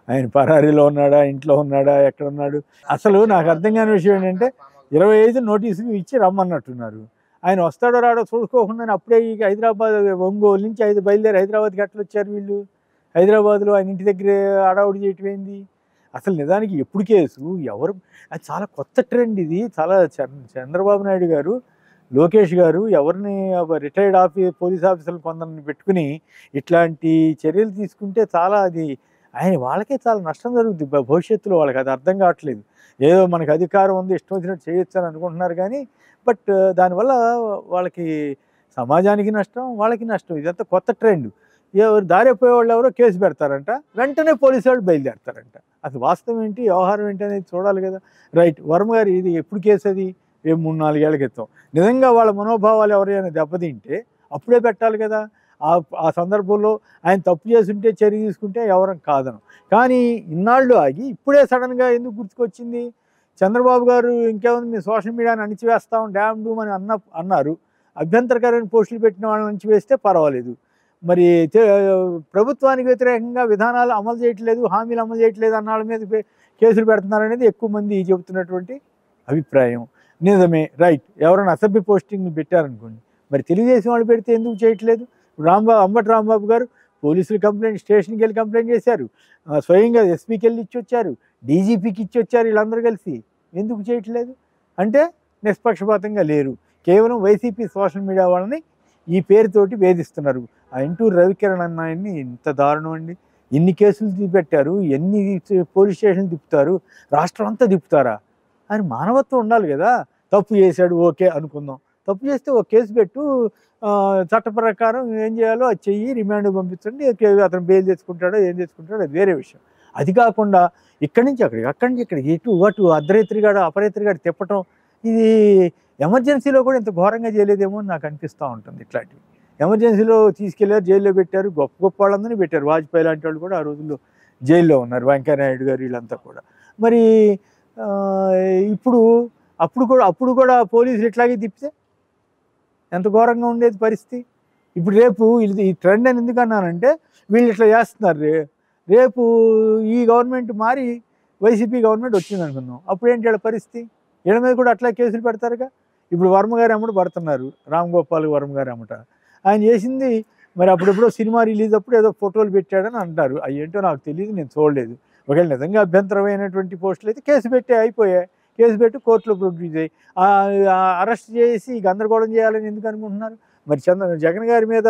ఆయన పరారీలో ఉన్నాడా, ఇంట్లో ఉన్నాడా, ఎక్కడున్నాడు? అసలు నాకు అర్థం కాని విషయం ఏంటంటే 25 నోటీసులు ఇచ్చి రమ్మన్నట్టున్నారు. ఆయన వస్తాడో రాడో చూసుకోకుండానే అప్పుడే ఈ హైదరాబాద్ ఒంగోలు నుంచి బయలుదేరి హైదరాబాద్‌కి ఎట్లొచ్చారు వీళ్ళు? హైదరాబాద్‌లో ఆయన ఇంటి దగ్గరే హడావుడి చేయటం ఏంది? అసలు నిజానికి ఎప్పుడు కేసు? ఎవరు? అది చాలా కొత్త ట్రెండ్ ఇది. చాలా చంద్రబాబు నాయుడు గారు, లోకేష్ గారు ఎవరిని రిటైర్డ్ పోలీస్ ఆఫీసర్లు కొందరిని పెట్టుకుని ఇట్లాంటి చర్యలు తీసుకుంటే చాలా అది వాళ్ళకే చాలా నష్టం జరుగుద్ది భవిష్యత్తులో. వాళ్ళకి అది అర్థం కావట్లేదు. ఏదో మనకు అధికారం ఉంది, ఇష్టం వచ్చినట్టు చేయొచ్చు అని అనుకుంటున్నారు కానీ బట్ దానివల్ల వాళ్ళకి సమాజానికి నష్టం, వాళ్ళకి నష్టం. ఇదంతా కొత్త ట్రెండ్. ఎవరు దారిపోయేవాళ్ళు ఎవరో కేసు పెడతారంట, వెంటనే పోలీసు వాళ్ళు బయలుదేరతారంట. అసలు వాస్తవం ఏంటి, వ్యవహారం ఏంటి అనేది చూడాలి కదా. రైట్. వర్మ గారు ఇది ఎప్పుడు కేసు అది? 3-4 ఏళ్ల క్రితం. నిజంగా వాళ్ళ మనోభావాలు ఎవరైనా దెబ్బతింటే అప్పుడే పెట్టాలి కదా. ఆ సందర్భంలో ఆయన తప్పు చేసుంటే చర్య తీసుకుంటే ఎవరం కాదనం. కానీ ఇన్నాళ్ళు ఆగి ఇప్పుడే సడన్గా ఎందుకు గుర్తుకొచ్చింది? చంద్రబాబు గారు ఇంకేముంది, మీ సోషల్ మీడియాని అణిచివేస్తాం, డ్యామ్ డూమ్ అని అన్నారు. అభ్యంతరకరమైన పోస్టులు పెట్టిన వాళ్ళని అణిచివేస్తే పర్వాలేదు. మరి ప్రభుత్వానికి వ్యతిరేకంగా విధానాలు అమలు చేయట్లేదు, హామీలు అమలు చేయట్లేదు అన్న వాళ్ళ మీద కేసులు పెడుతున్నారనేది ఎక్కువ మంది చెబుతున్నటువంటి అభిప్రాయం. నిజమే. రైట్. ఎవరైనా అసభ్య పోస్టింగ్లు పెట్టారనుకోండి, మరి తెలుగుదేశం వాళ్ళు పెడితే ఎందుకు చేయట్లేదు? అంబటి రాంబాబు గారు పోలీసులు స్టేషన్కి వెళ్ళి కంప్లైంట్ చేశారు, స్వయంగా ఎస్పీకి వెళ్ళి ఇచ్చొచ్చారు, డీజీపీకి ఇచ్చొచ్చారు. వీళ్ళందరూ కలిసి ఎందుకు చేయట్లేదు అంటే నిష్పక్షపాతంగా లేరు. కేవలం వైసీపీ సోషల్ మీడియా వాళ్ళని ఈ పేరుతోటి వేధిస్తున్నారు. ఆ ఇంటూరు రవికిరణ్ అన్న ఆయన్ని ఇంత దారుణం అండి. ఇన్ని కేసులు పెట్టారు, ఎన్ని పోలీస్ స్టేషన్లు తిప్పుతారు, రాష్ట్రం అంతా తిప్పుతారా అని మానవత్వం ఉండాలి కదా. తప్పు చేశాడు, ఓకే అనుకుందాం. తప్పు చేస్తే ఒక కేసు పెట్టు, చట్ట ప్రకారం ఏం చేయాలో అది చెయ్యి, రిమాండ్ పంపించండి, అతను బెయిల్ తెచ్చుకుంటాడో ఏం తెచ్చుకుంటాడో అది వేరే విషయం. అది కాకుండా ఇక్కడి నుంచి అక్కడికి, అక్కడి నుంచి ఇక్కడికి, అటు అర్ధరేత్రిగాడు అపరేత్రిగాడు తిప్పటం, ఇది ఎమర్జెన్సీలో కూడా ఇంత ఘోరంగా చేయలేదేమో అని నాకు అనిపిస్తూ ఉంటుంది. ఇట్లాంటివి ఎమర్జెన్సీలో తీసుకెళ్లారు, జైల్లో పెట్టారు, గొప్ప గొప్ప వాళ్ళందరినీ పెట్టారు. వాజ్పేయి లాంటి వాళ్ళు కూడా ఆ రోజుల్లో జైల్లో ఉన్నారు, వెంకయ్యనాయుడు గారు వీళ్ళంతా కూడా. మరి అప్పుడు కూడా పోలీసులు ఇట్లాగే తిప్పితే ఎంత ఘోరంగా ఉండేది పరిస్థితి. ఇప్పుడు రేపు ఈ ట్రెండ్ అని ఎందుకు అన్నానంటే, వీళ్ళు ఇట్లా చేస్తున్నారు. రేపు ఈ గవర్నమెంట్ మారి వైసీపీ గవర్నమెంట్ వచ్చింది అనుకుందాం, అప్పుడు ఏంటి వీళ్ళ పరిస్థితి? వీళ్ళ మీద కూడా అట్లా కేసులు పెడతారుగా. ఇప్పుడు వర్మ గారు అమ్మట పడుతున్నారు, రామ్ గోపాల్ వర్మ గారు అమ్మట. ఆయన చేసింది మరి అప్పుడెప్పుడో సినిమా రిలీజ్ అప్పుడు ఏదో ఫోటోలు పెట్టాడని అంటారు. అవి ఏంటో నాకు తెలియదు, నేను చూడలేదు. ఒకవేళ నిజంగా అభ్యంతరమైనటువంటి పోస్టులు అయితే కేసు పెట్టి అయిపోయాయి. కేసు పెట్టి కోర్టులో ప్రొడ్యూస్ అయ్యి అరెస్ట్ చేసి గందరగోళం చేయాలని ఎందుకు అనుకుంటున్నారు? మరి జగన్ గారి మీద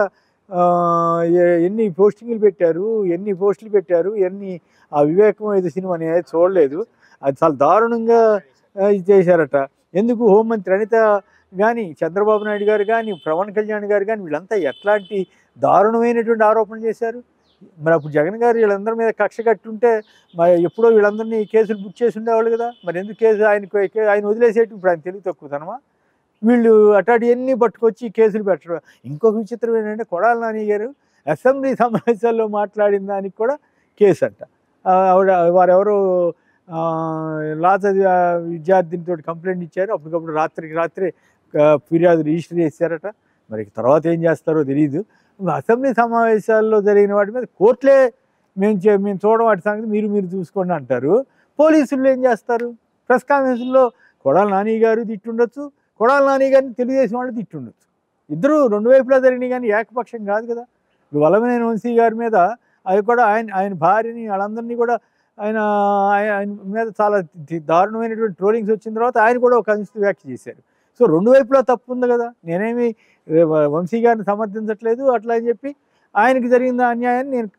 ఎన్ని పోస్టింగ్లు పెట్టారు, ఎన్ని పోస్టులు పెట్టారు, ఆ వివేకం ఏదో సినిమా అనేది చూడలేదు. అది చాలా దారుణంగా ఇది చేశారట. ఎందుకు హోంమంత్రి అనిత కానీ, చంద్రబాబు నాయుడు గారు కానీ, పవన్ కళ్యాణ్ గారు కానీ వీళ్ళంతా ఎట్లాంటి దారుణమైనటువంటి ఆరోపణలు చేశారు. మరి అప్పుడు జగన్ గారు వీళ్ళందరి మీద కక్ష కట్టుంటే మరి ఎప్పుడో వీళ్ళందరినీ కేసులు బుక్ చేసి ఉండేవాళ్ళు కదా. మరి ఎందుకు కేసు ఆయన వదిలేసేట్టు ఇప్పుడు ఆయన తెలివి తక్కువతనమా? వీళ్ళు అట్లాంటివన్నీ పట్టుకొచ్చి కేసులు పెట్టడం. ఇంకొక విచిత్రం ఏంటంటే, కొడాలి నాని గారు అసెంబ్లీ సమావేశాల్లో మాట్లాడిన దానికి కూడా కేసు అంట. వారెవరో లా చదివి విద్యార్థినితో కంప్లైంట్ ఇచ్చారు, అప్పటికప్పుడు రాత్రికి రాత్రే ఫిర్యాదు రిజిస్టర్ చేశారట. మరి తర్వాత ఏం చేస్తారో తెలియదు. అసెంబ్లీ సమావేశాల్లో జరిగిన వాటి మీద కోర్టులే మేము చూడడం వాటి సంగతి మీరు చూసుకోండి అంటారు. పోలీసులు ఏం చేస్తారు? ప్రెస్ కాన్ఫరెన్స్లో కొడాలి నాని గారు తిట్టుండొచ్చు, కొడాలి నాని గారిని తెలుగుదేశం వాళ్ళు తిట్టుండొచ్చు. ఇద్దరు రెండు వైపులా జరిగినాయి కానీ ఏకపక్షం కాదు కదా. ఇప్పుడు వల్లభనేని వంశీ గారి మీద అది కూడా ఆయన భార్యని వాళ్ళందరినీ కూడా ఆయన మీద చాలా దారుణమైనటువంటి ట్రోలింగ్స్ వచ్చిన తర్వాత ఆయన కూడా ఒక అనుచిత వ్యాఖ్య చేశారు. సో రెండు వైపులా తప్పు ఉంది కదా. నేనేమి వంశీ గారిని సమర్థించట్లేదు, అట్లా అని చెప్పి ఆయనకి జరిగిన అన్యాయాన్ని నేను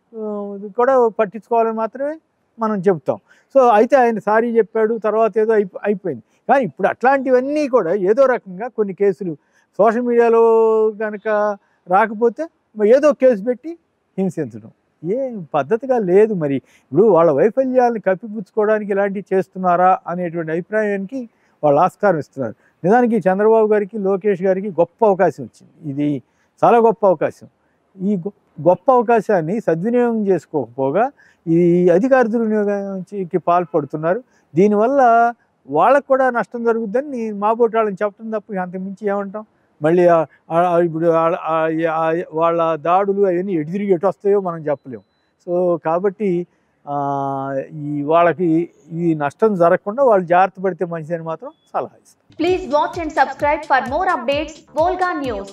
కూడా పట్టించుకోవాలని మాత్రమే మనం చెప్తాం. సో అయితే ఆయన సారీ చెప్పాడు, తర్వాత ఏదో అయిపోయింది. కానీ ఇప్పుడు అట్లాంటివన్నీ కూడా ఏదో రకంగా కొన్ని కేసులు సోషల్ మీడియాలో కనుక రాకపోతే ఏదో కేసు పెట్టి హింసించడం ఏం పద్ధతిగా లేదు. మరి ఇప్పుడు వాళ్ళ వైఫల్యాలను కప్పిపుచ్చుకోవడానికి ఇలాంటివి చేస్తున్నారా అనేటువంటి అభిప్రాయానికి వాళ్ళు ఆస్కారం ఇస్తున్నారు. నిజానికి చంద్రబాబు గారికి, లోకేష్ గారికి గొప్ప అవకాశం వచ్చింది. ఇది చాలా గొప్ప అవకాశం. ఈ గొప్ప అవకాశాన్ని సద్వినియోగం చేసుకోకపోగా ఈ అధికార దుర్వినియోగానికి పాల్పడుతున్నారు. దీనివల్ల వాళ్ళకు కూడా నష్టం జరుగుద్దని మాబోటి వాళ్ళని చెప్పడం తప్ప అంతకుమించి ఏమంటాం. మళ్ళీ ఇప్పుడు వాళ్ళ దాడులు అవన్నీ ఎటు తిరిగి ఎటు వస్తాయో మనం చెప్పలేము. సో కాబట్టి ఈ వాళ్ళకి ఈ నష్టం జరగకుండా వాళ్ళు జాగ్రత్త పడితే మంచిదని మాత్రం సలహా ఇస్తాను. Please watch and subscribe for more updates. Volga News.